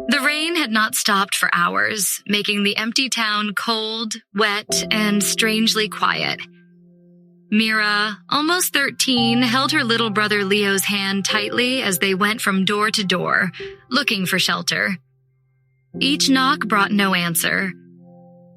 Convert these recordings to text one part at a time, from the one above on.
The rain had not stopped for hours, making the empty town cold, wet, and strangely quiet. Mira, almost 13, held her little brother Leo's hand tightly as they went from door to door, looking for shelter. Each knock brought no answer.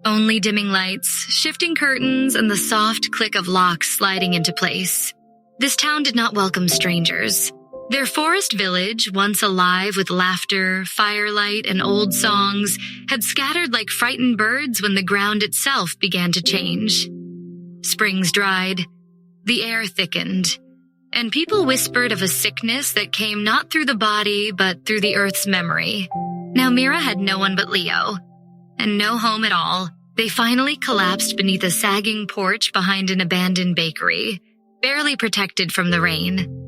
Only dimming lights, shifting curtains, and the soft click of locks sliding into place. This town did not welcome strangers. Their forest village, once alive with laughter, firelight, and old songs, had scattered like frightened birds when the ground itself began to change. Springs dried, the air thickened, and people whispered of a sickness that came not through the body but through the earth's memory. Now Mira had no one but Leo, and no home at all. They finally collapsed beneath a sagging porch behind an abandoned bakery, barely protected from the rain.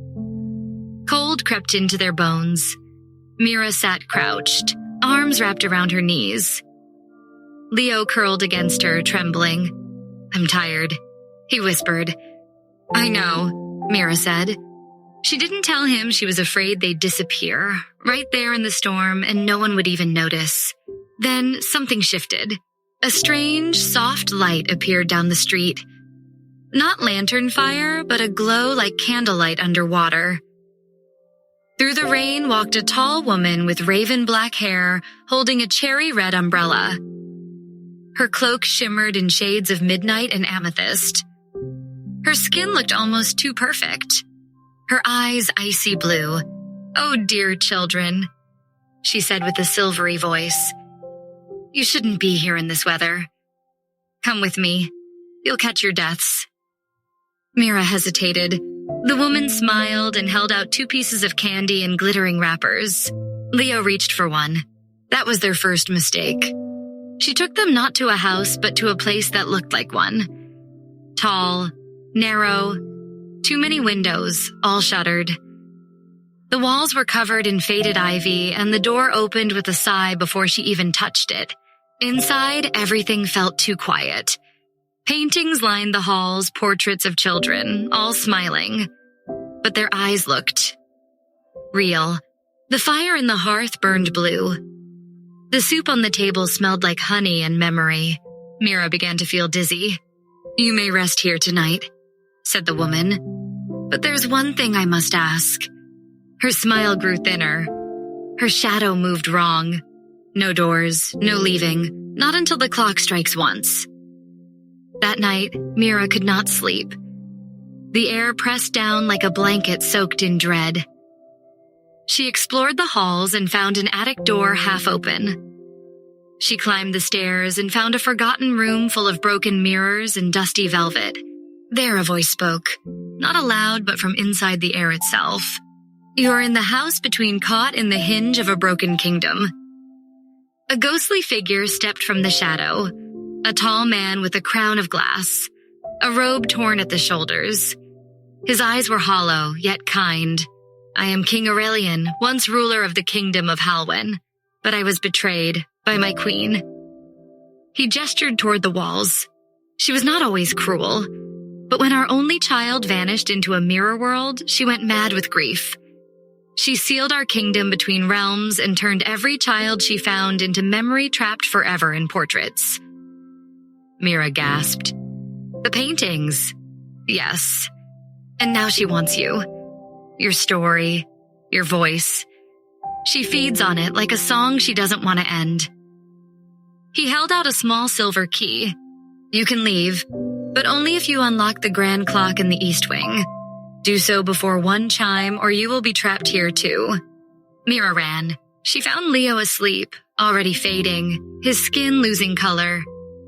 Cold crept into their bones. Mira sat crouched, arms wrapped around her knees. Leo curled against her, trembling. "I'm tired," he whispered. "I know," Mira said. She didn't tell him she was afraid they'd disappear, right there in the storm, and no one would even notice. Then something shifted. A strange, soft light appeared down the street. Not lantern fire, but a glow like candlelight underwater. Through the rain walked a tall woman with raven black hair, holding a cherry red umbrella. Her cloak shimmered in shades of midnight and amethyst. Her skin looked almost too perfect. Her eyes icy blue. "Oh, dear children," she said with a silvery voice. "You shouldn't be here in this weather. Come with me. You'll catch your deaths." Mira hesitated. The woman smiled and held out 2 pieces of candy in glittering wrappers. Leo reached for one. That was their first mistake. She took them not to a house, but to a place that looked like one. Tall, narrow, too many windows, all shuttered. The walls were covered in faded ivy, and the door opened with a sigh before she even touched it. Inside, everything felt too quiet. Paintings lined the halls, portraits of children, all smiling. But their eyes looked real. The fire in the hearth burned blue. The soup on the table smelled like honey and memory. Mira began to feel dizzy. "You may rest here tonight," said the woman. "But there's one thing I must ask." Her smile grew thinner. Her shadow moved wrong. No doors, no leaving, not until the clock strikes once. That night, Mira could not sleep. The air pressed down like a blanket soaked in dread. She explored the halls and found an attic door half open. She climbed the stairs and found a forgotten room full of broken mirrors and dusty velvet. There a voice spoke, not aloud but from inside the air itself. "You're in the house between caught in the hinge of a broken kingdom." A ghostly figure stepped from the shadow, a tall man with a crown of glass, a robe torn at the shoulders. His eyes were hollow, yet kind. "I am King Aurelian, once ruler of the kingdom of Halwyn, but I was betrayed by my queen." He gestured toward the walls. She was not always cruel, but when our only child vanished into a mirror world, she went mad with grief. She sealed our kingdom between realms and turned every child she found into memory trapped forever in portraits. Mira gasped. "The paintings." "Yes. And now she wants you. Your story, your voice. She feeds on it like a song she doesn't want to end." He held out a small silver key. "You can leave, but only if you unlock the grand clock in the East Wing. Do so before 1 chime or you will be trapped here too." Mira ran. She found Leo asleep, already fading, his skin losing color.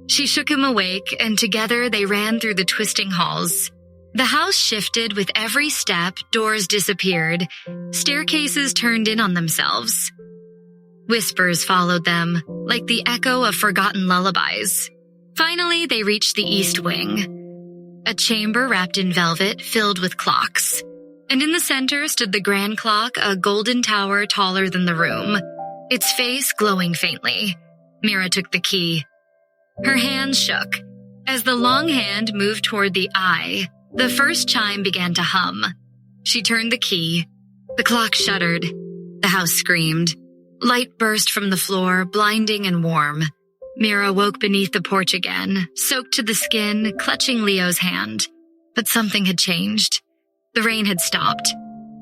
She shook him awake, and together they ran through the twisting halls. The house shifted with every step, doors disappeared, staircases turned in on themselves. Whispers followed them, like the echo of forgotten lullabies. Finally, they reached the East Wing. A chamber wrapped in velvet filled with clocks. And in the center stood the grand clock, a golden tower taller than the room, its face glowing faintly. Mira took the key. Her hands shook. As the long hand moved toward the eye, the first chime began to hum. She turned the key. The clock shuddered. The house screamed. Light burst from the floor, blinding and warm. Mira woke beneath the porch again, soaked to the skin, clutching Leo's hand. But something had changed. The rain had stopped.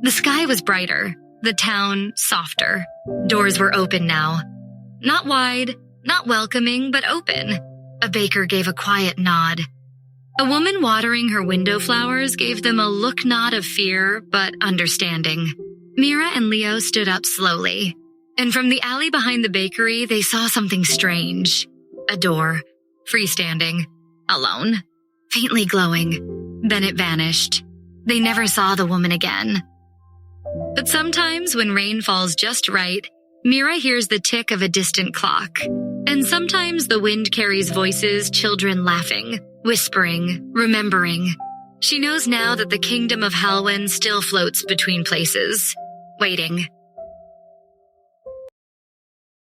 The sky was brighter, the town softer. Doors were open now. Not wide, not welcoming, but open. A baker gave a quiet nod. A woman watering her window flowers gave them a look not of fear, but understanding. Mira and Leo stood up slowly. And from the alley behind the bakery, they saw something strange. A door, freestanding, alone, faintly glowing. Then it vanished. They never saw the woman again. But sometimes when rain falls just right, Mira hears the tick of a distant clock. And sometimes the wind carries voices, children laughing, whispering, remembering. She knows now that the kingdom of Halwyn still floats between places, waiting.